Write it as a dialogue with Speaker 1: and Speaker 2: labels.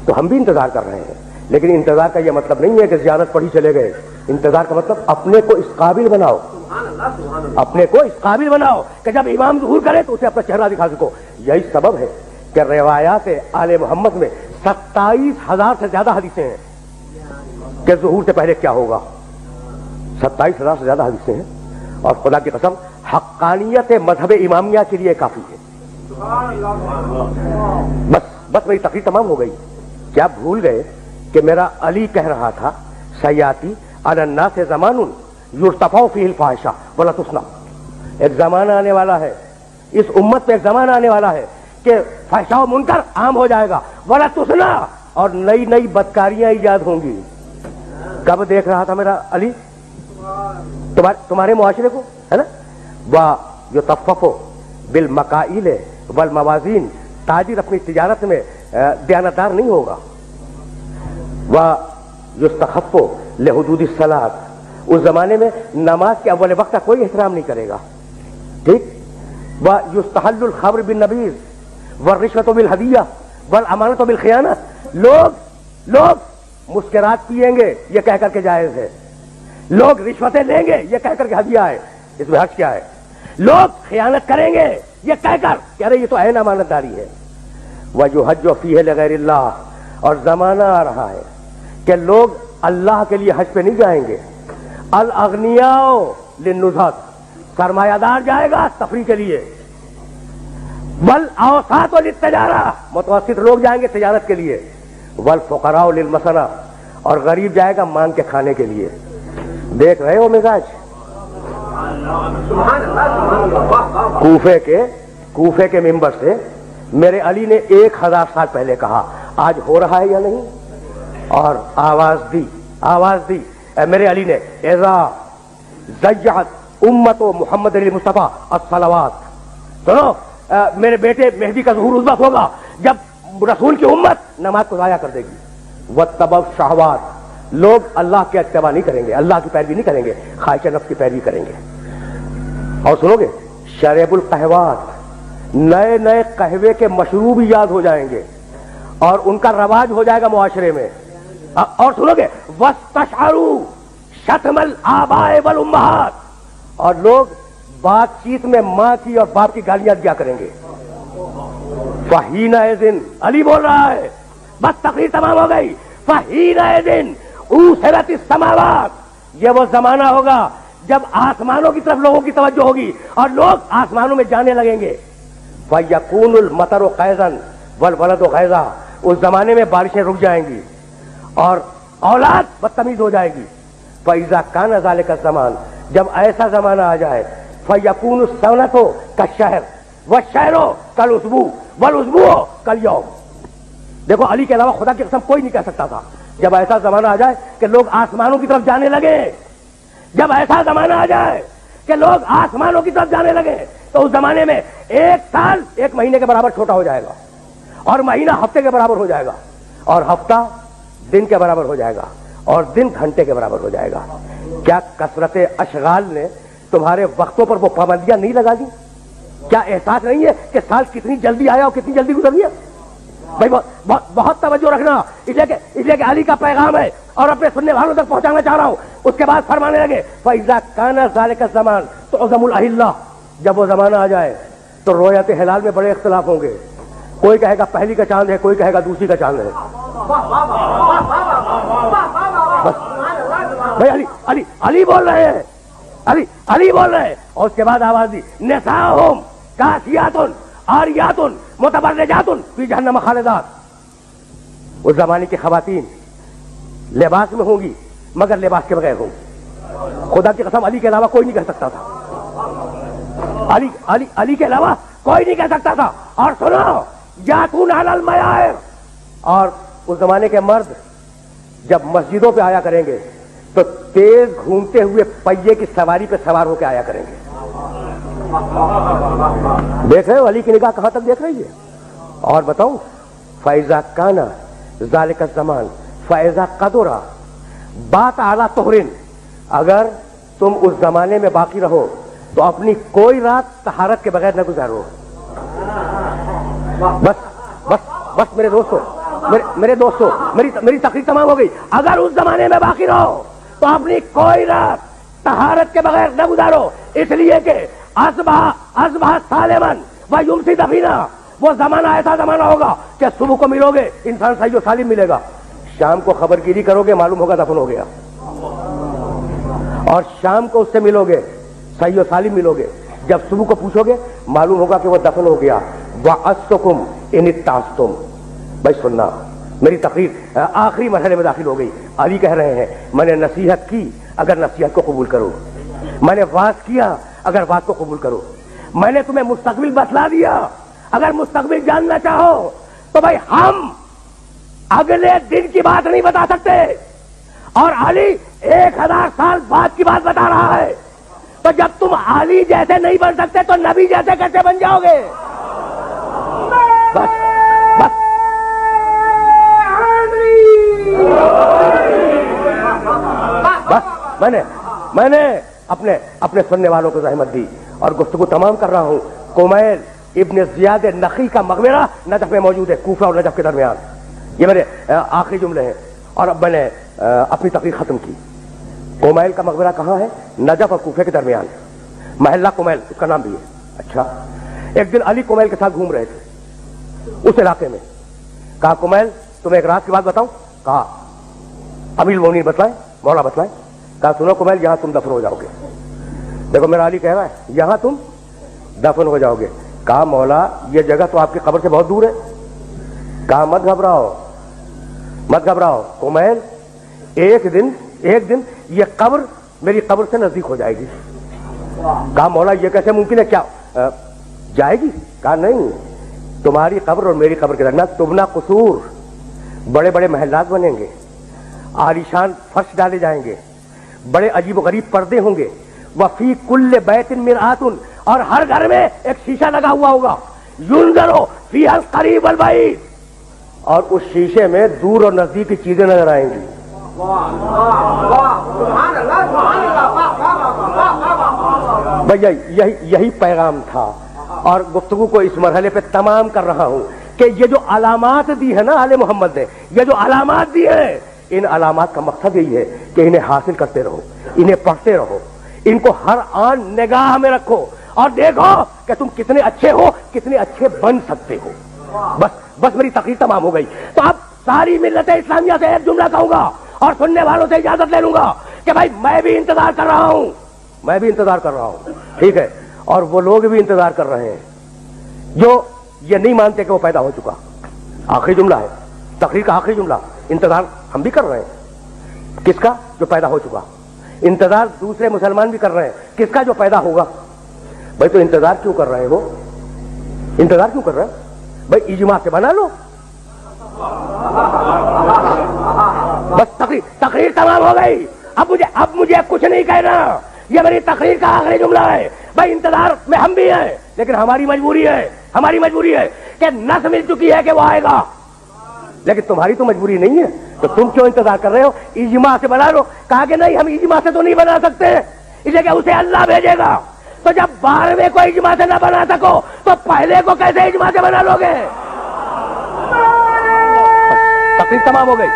Speaker 1: تو ہم بھی انتظار کر رہے ہیں، لیکن انتظار کا یہ مطلب نہیں ہے کہ زیارت پڑھی چلے گئے. انتظار کا مطلب اپنے کو اس قابل بناؤ، اپنے کو اس قابل بناؤ کہ جب امام ظہور کرے تو اسے اپنا چہرہ دکھا سکو. یہی سبب ہے کہ روایات آل محمد میں 27,000 سے زیادہ حدیثیں ہیں کہ ظہور سے پہلے کیا ہوگا. 27,000 سے زیادہ حدیثیں ہیں، اور خدا کی قسم حقانیت مذہب امامیہ کے لیے کافی ہے. بس میری تقریر تمام ہو گئی. کیا بھول گئے کہ میرا علی کہہ رہا تھا سیاتی علی الناس زمان یرتفع فیہ الفاحشہ ولا تسنى. ایک زمانہ آنے والا ہے، اس امت میں ایک زمانہ آنے والا ہے کہ فحشاء و منکر عام ہو جائے گا، ولا تسنى، اور نئی نئی بدکاریاں ایجاد ہوں گی. کب دیکھ رہا تھا میرا علی تمہارے معاشرے کو، ہے نا. وَيُطَفَّفُ بِالْمَكَائِلِ وَالْمَوَازِينِ. تاجر اپنی تجارت میں دیانتدار نہیں ہوگا. وَيُسْتَخَفُّ لِحُدُودِ الصَّلَاةِ. اس زمانے میں نماز کے اول وقت کا کوئی احترام نہیں کرے گا. ٹھیک. وَيُسْتَحَلُّ الْخَمْرُ بِالنَّبِيذِ وَالرِّشْوَةُ بِالْهَدِيَّةِ وَالْأَمَانَةُ بِالْخِيَانَةِ. لوگ مسکرات پیئیں گے یہ کہہ کر کے جائز ہے، لوگ رشوتیں لیں گے یہ کہہ کر کے ہدیہ ہے، اس میں حق کیا ہے. لوگ خیانت کریں گے یہ کہہ کر کہ ارے یہ تو عین امانت داری ہے. وَيُحَجُّ فِيهِ لِغَيْرِ اللَّهِ. اور زمانہ آ رہا ہے کہ لوگ اللہ کے لیے حج پہ نہیں جائیں گے. الاغنیاء للنزہۃ. سرمایہ دار جائے گا تفریح کے لیے. والاوساط للتجارہ. متوسط لوگ جائیں گے تجارت کے لیے. والفقراء للمسنہ. اور غریب جائے گا مانگ کے کھانے کے لیے. دیکھ رہے ہو مزاج کوفے کے منبر سے میرے علی نے 1000 سال پہلے کہا، آج ہو رہا ہے یا نہیں. اور آواز دی میرے علی نے، اذا ضیعت امت محمد علی مصطفیٰ الصلوات. سنو، میرے بیٹے مہدی کا ظہور اس وقت ہوگا جب رسول کی امت نماز کو ضائع کر دے گی. واتبعوا الشہوات. لوگ اللہ کے اتباع نہیں کریں گے، اللہ کی پیروی نہیں کریں گے، خواہش نفس کی پیروی کریں گے. اور سنو گے، شرب القہوات. نئے قہوے کے مشروب یاد ہو جائیں گے اور ان کا رواج ہو جائے گا معاشرے میں. اور سنو گے، واستشعروا شتم الآباء والامہات. اور لوگ بات چیت میں ماں کی اور باپ کی گالیاں دیا کریں گے. فحینئذ. علی بول رہا ہے، بس تقریر تمام ہو گئی. فحینئذ اوثرت السماوات. یہ وہ زمانہ ہوگا جب آسمانوں کی طرف لوگوں کی توجہ ہوگی اور لوگ آسمانوں میں جانے لگیں گے. فَيَكُونُ الْمَطَرُ قَيْضًا وَالْوَلَدُ غَيْضًا. اس زمانے میں بارشیں رک جائیں گی اور اولاد بدتمیز ہو جائے گی. فَإِذَا كَانَ ذَلِكَ الزَّمَانُ. جب ایسا زمانہ آ جائے، فَيَكُونُ السَّنَةُ كَالشَّهْرِ وَالشَّهْرُ كَالْأُسْبُوعِ وَالْأُسْبُوعُ كَالْيَوْمِ. دیکھو، علی کے علاوہ خدا کی قسم کوئی نہیں کہہ سکتا تھا جب ایسا زمانہ آ جائے کہ لوگ آسمانوں کی طرف جانے لگے. جب ایسا زمانہ آ جائے کہ لوگ آسمانوں کی طرف جانے لگے تو اس زمانے میں 1 سال 1 مہینے کے برابر چھوٹا ہو جائے گا، اور مہینہ ہفتے کے برابر ہو جائے گا، اور ہفتہ دن کے برابر ہو جائے گا، اور دن گھنٹے کے برابر ہو جائے گا. کیا کثرت اشغال نے تمہارے وقتوں پر وہ پابندیاں نہیں لگا دی؟ کیا احساس نہیں ہے کہ سال کتنی جلدی آیا اور کتنی جلدی گزر گیا؟ بھائی بہت توجہ رکھنا، اس لیے کہ علی کا پیغام ہے اور اپنے سننے والوں تک پہنچانا چاہ رہا ہوں. اس کے بعد فرمانے لگے، فَإِذَا كَانَ ذَلِكَ الزَّمَانُ تُعْظَمُ الْأَهِلَّةُ. جب وہ زمانہ آ جائے تو رویت ہلال میں بڑے اختلاف ہوں گے. کوئی کہے گا پہلی کا چاند ہے، کوئی کہے گا دوسری کا چاند ہے. بھائی علی بول رہے ہیں، علی بول رہے ہیں. اور اس کے بعد آواز دی، نساؤہم کاسیات عاریات متبرجات فی جہنم خالدات. اس زمانے کی خواتین لباس میں ہوں گی مگر لباس کے بغیر ہوں گی. خدا کی قسم علی کے علاوہ کوئی نہیں کہہ سکتا تھا. علی کے علاوہ کوئی نہیں کہہ سکتا تھا. اور سنو، یاتون علی المیاعر. اور اس زمانے کے مرد جب مسجدوں پہ آیا کریں گے تو تیز گھومتے ہوئے پہیے کی سواری پہ سوار ہو کے آیا کریں گے. دیکھ رہے ہو علی کی نگاہ کہاں تک دیکھ رہی ہے. اور بتاؤں، فَإِذَا كَانَ ذَلِكَ الزَّمَانُ فَإِذَا قَدُرَ بَاتَ عَلَى طُهْرٍ. اگر تم اس زمانے میں باقی رہو تو اپنی کوئی رات طہارت کے بغیر نہ گزارو. بس میرے دوستو، میرے دوستوں میری تقریر تمام ہو گئی. اگر اس زمانے میں باقی رہو تو اپنی کوئی رات طہارت کے بغیر نہ گزارو, اس لیے کہ اصبح سالمن و یمسی دفینا, وہ زمانہ ایسا زمانہ ہوگا کہ صبح کو ملو گے انسان صحیح و سالم ملے گا, شام کو خبر گیری کرو گے معلوم ہوگا دفن ہو گیا, اور شام کو اس سے ملو گے صحیح و سالم ملو گے, جب صبح کو پوچھو گے معلوم ہوگا کہ وہ دفن ہو گیا. وَأَسْتُكُمْ إِنِ اتَّعَسْتُمْ. بھائی سننا, میری تقریر آخری مرحلے میں داخل ہو گئی. علی کہہ رہے ہیں میں نے نصیحت کی اگر نصیحت کو قبول کرو, میں نے واز کیا اگر واز کو قبول کرو, میں نے تمہیں مستقبل بتلا دیا اگر مستقبل جاننا چاہو تو بھائی ہم اگلے دن کی بات نہیں بتا سکتے, اور علی 1000 سال بعد کی بات بتا رہا ہے. تو جب تم علی جیسے نہیں بن سکتے تو نبی جیسے کیسے بن جاؤ گے؟ بس بس بس میں نے اپنے سننے والوں کو زحمت دی اور گفتگو تمام کر رہا ہوں. کمیل ابن زیاد نخی کا مقبرہ نجف میں موجود ہے, کوفہ اور نجف کے درمیان. یہ میرے آخری جملے ہیں اور اب میں نے اپنی تقریر ختم کی. کمیل کا مقبرہ کہاں ہے؟ نجف اور کوفے کے درمیان, محلہ کمیل اس کا نام بھی ہے. اچھا, ایک دن علی کمیل کے ساتھ گھوم رہے تھے اس علاقے میں. کہا کمیل تمہیں ایک رات کی بات بتاؤں؟ کہا امیر المومنین بتلائیں, مولا بتلائیں. کہا سنو کمیل یہاں تم دفن ہو جاؤ گے. دیکھو میرا علی کہہ رہا ہے یہاں تم دفن ہو جاؤ گے. کہا مولا یہ جگہ تو آپ کی قبر سے بہت دور ہے. کہا مت گھبراؤ کمیل, ایک دن یہ قبر میری قبر سے نزدیک ہو جائے گی. کہا مولا یہ کیسے ممکن ہے, کیا جائے گی؟ کہا نہیں, تمہاری قبر اور میری قبر کے درمیان تبنا قصور, بڑے بڑے محلات بنیں گے, عالیشان فرش ڈالے جائیں گے, بڑے عجیب و غریب پردے ہوں گے. وفی کل بیت مرآت, اور ہر گھر میں ایک شیشہ لگا ہوا ہوگا. ینظر فیہا القریب والبعید, اور اس شیشے میں دور اور نزدیک کی چیزیں نظر آئیں گی. بھیا یہی پیغام تھا, اور گفتگو کو اس مرحلے پہ تمام کر رہا ہوں کہ یہ جو علامات دی ہے نا آل محمد نے, یہ جو علامات دی ہے, ان علامات کا مقصد یہی ہے کہ انہیں حاصل کرتے رہو, انہیں پڑھتے رہو, ان کو ہر آن نگاہ میں رکھو اور دیکھو کہ تم کتنے اچھے ہو, کتنے اچھے بن سکتے ہو. بس میری تقریر تمام ہو گئی. تو اب ساری ملت اسلامیہ سے ایک جملہ کہوں گا اور سننے والوں سے اجازت لے لوں گا کہ بھائی میں بھی انتظار کر رہا ہوں, ٹھیک ہے, اور وہ لوگ بھی انتظار کر رہے ہیں جو یہ نہیں مانتے کہ وہ پیدا ہو چکا. آخری جملہ ہے, تقریر کا آخری جملہ. انتظار ہم بھی کر رہے ہیں, کس کا؟ جو پیدا ہو چکا. انتظار دوسرے مسلمان بھی کر رہے ہیں, کس کا؟ جو پیدا ہوگا. بھائی تو انتظار کیوں کر رہے ہیں؟ وہ انتظار کیوں کر رہے ہیں؟ بھائی اجماع سے بنا لو. بس تقریر تمام ہو گئی. اب مجھے کچھ نہیں کہنا, یہ میری تقریر کا آخری جملہ ہے. بھائی انتظار میں ہم بھی ہیں, لیکن ہماری مجبوری ہے کہ نس مل چکی ہے کہ وہ آئے گا, لیکن تمہاری تو مجبوری نہیں ہے. تو تم کیوں انتظار کر رہے ہو؟ اجماع سے بنا لو. کہا کہ نہیں, ہم اجماع سے تو نہیں بنا سکتے, اس لیے کہ اسے اللہ بھیجے گا. تو جب 12ویں کو اجماع سے نہ بنا سکو تو پہلے کو کیسے اجماع سے بنا لو گے؟ تقریر تمام ہو گئی.